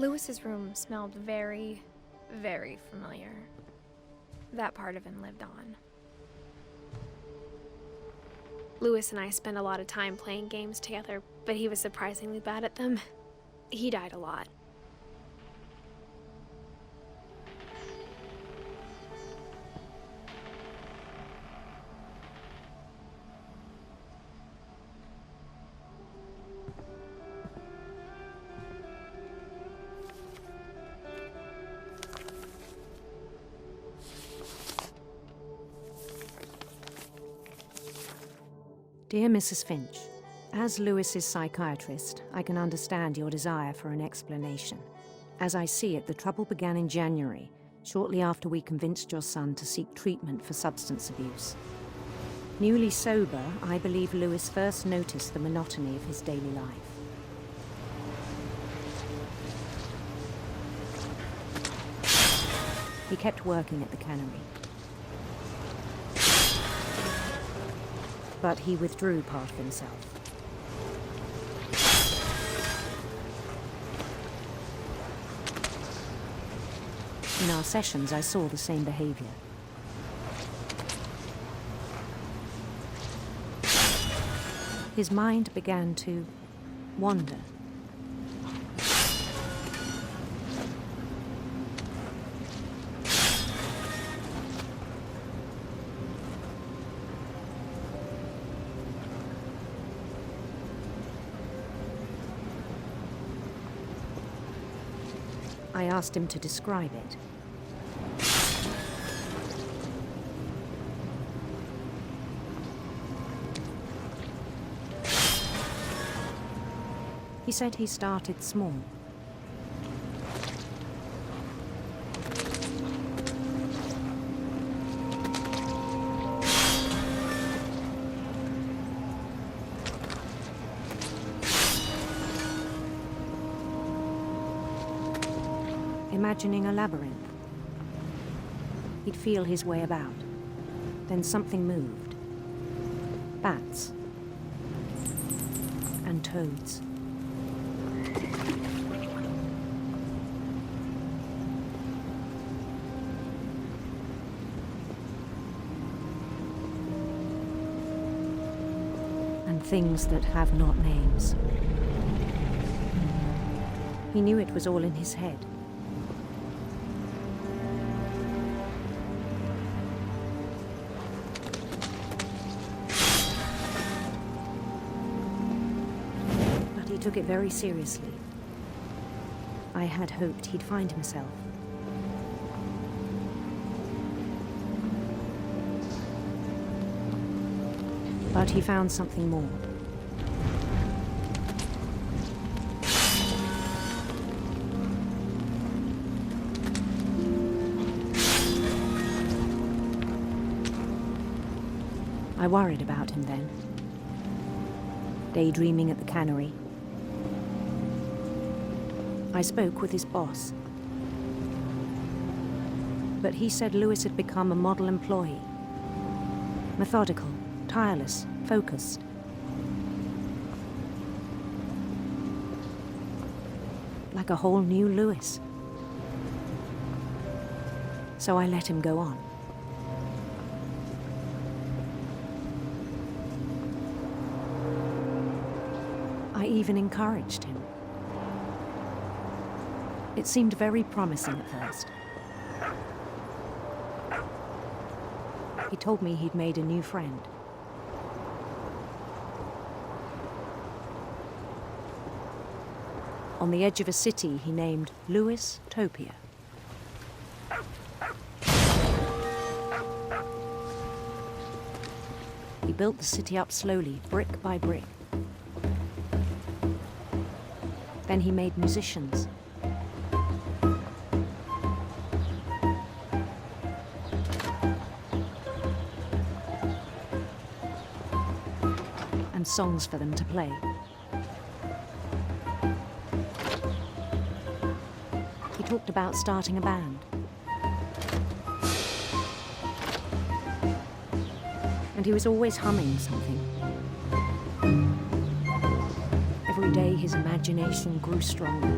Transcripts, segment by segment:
Lewis's room smelled very, very familiar. That part of him lived on. Lewis and I spent a lot of time playing games together, but he was surprisingly bad at them. He died a lot. Dear Mrs. Finch, as Lewis's psychiatrist, I can understand your desire for an explanation. As I see it, the trouble began in January, shortly after we convinced your son to seek treatment for substance abuse. Newly sober, I believe Lewis first noticed the monotony of his daily life. He kept working at the cannery. But he withdrew part of himself. In our sessions, I saw the same behavior. His mind began to wander. I asked him to describe it. He said he started small. Imagining a labyrinth. He'd feel his way about. Then something moved. Bats. And toads. And things that have not names. He knew it was all in his head. He took it very seriously. I had hoped he'd find himself. But he found something more. I worried about him then. Daydreaming at the cannery. I spoke with his boss. But he said Lewis had become a model employee. Methodical, tireless, focused. Like a whole new Lewis. So I let him go on. I even encouraged him. It seemed very promising at first. He told me he'd made a new friend. On the edge of a city he named Lewis Topia. He built the city up slowly, brick by brick. Then he made musicians. And songs for them to play. He talked about starting a band. And he was always humming something. Every day his imagination grew stronger.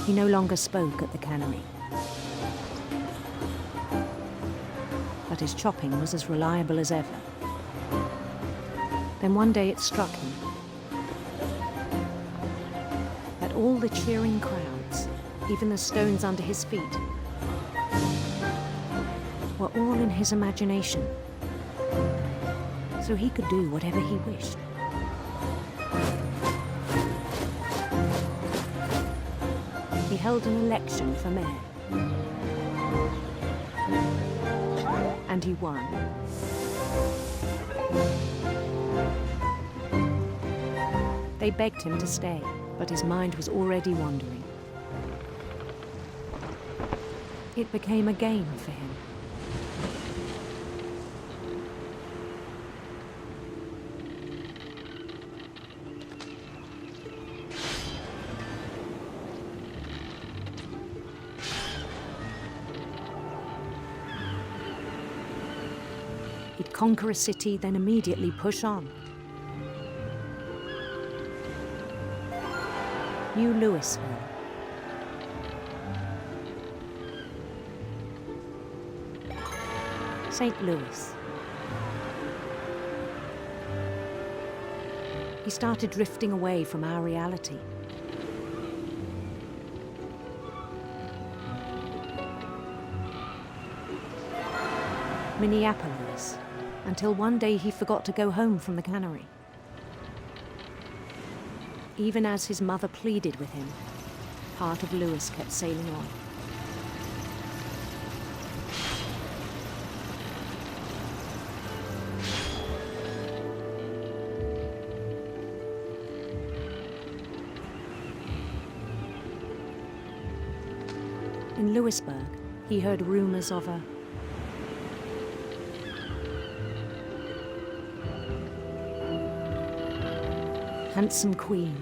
He no longer spoke at the cannery. But his chopping was as reliable as ever. Then one day it struck him that all the cheering crowds, even the stones under his feet, were all in his imagination, so he could do whatever he wished. He held an election for mayor, and he won. They begged him to stay, but his mind was already wandering. It became a game for him. He'd conquer a city, then immediately push on. New Louisville. St. Louis. He started drifting away from our reality. Minneapolis, until one day he forgot to go home from the cannery. Even as his mother pleaded with him, part of Louis kept sailing on. In Louisburg, he heard rumors of a handsome queen.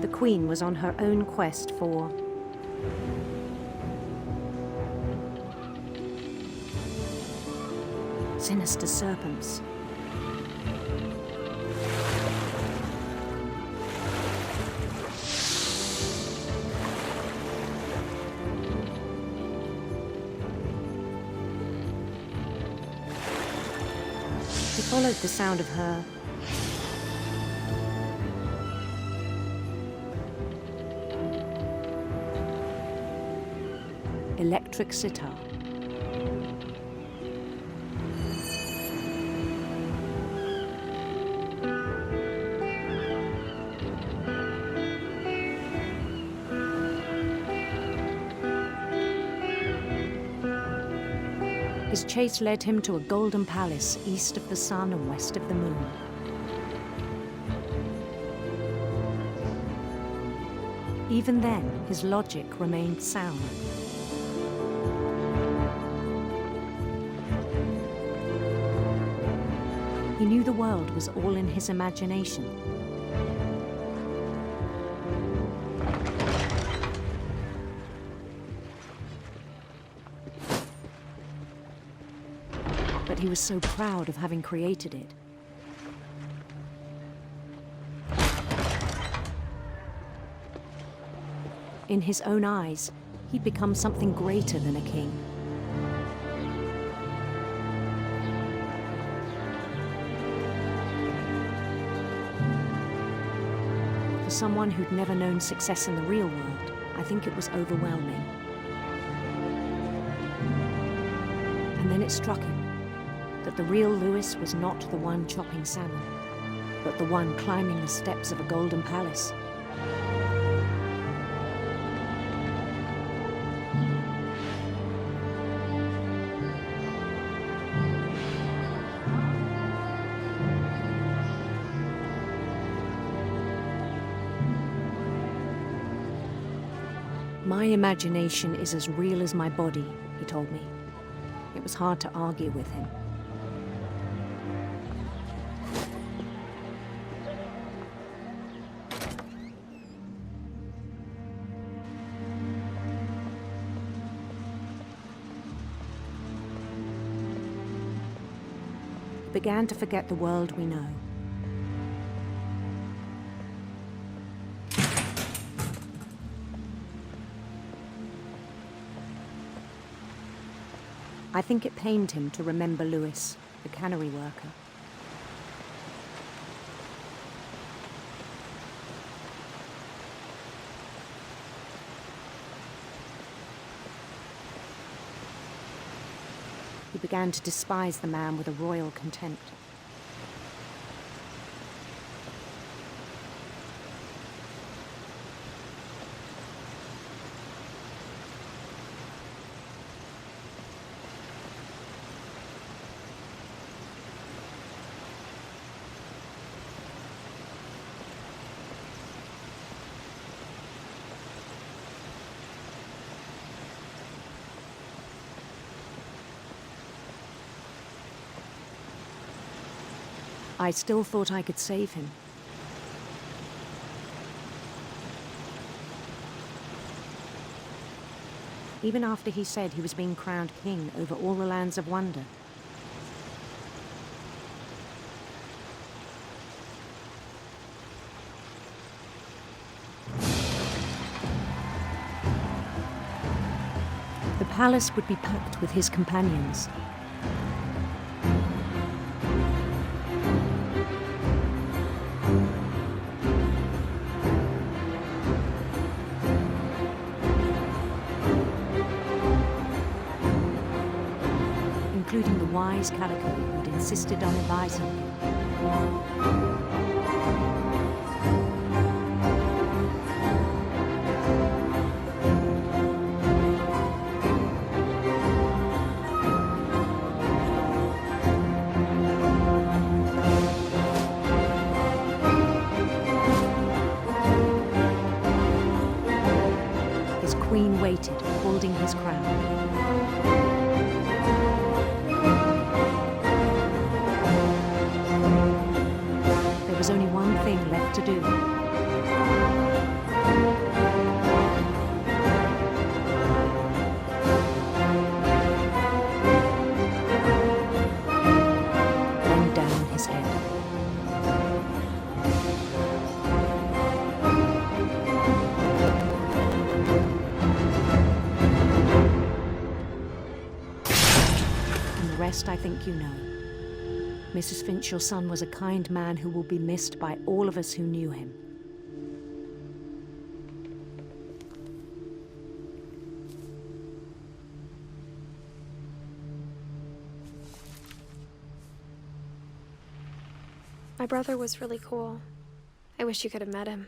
The queen was on her own quest for sinister serpents. He followed the sound of her electric sitar. His chase led him to a golden palace east of the sun and west of the moon. Even then, his logic remained sound. He knew the world was all in his imagination. But he was so proud of having created it. In his own eyes, he'd become something greater than a king. For someone who'd never known success in the real world, I think it was overwhelming. And then it struck him that the real Louis was not the one chopping salmon, but the one climbing the steps of a golden palace. My imagination is as real as my body, he told me. It was hard to argue with him. began to forget the world we know. I think it pained him to remember Lewis, the cannery worker. He began to despise the man with a royal contempt. I still thought I could save him. Even after he said he was being crowned king over all the lands of wonder. The palace would be packed with his companions. Including the wise Calico who'd insisted on advising him. His queen waited, holding his crown. There was only one thing left to do. Bend down his head. And the rest I think you know. Mrs. Finch, your son was a kind man who will be missed by all of us who knew him. My brother was really cool. I wish you could have met him.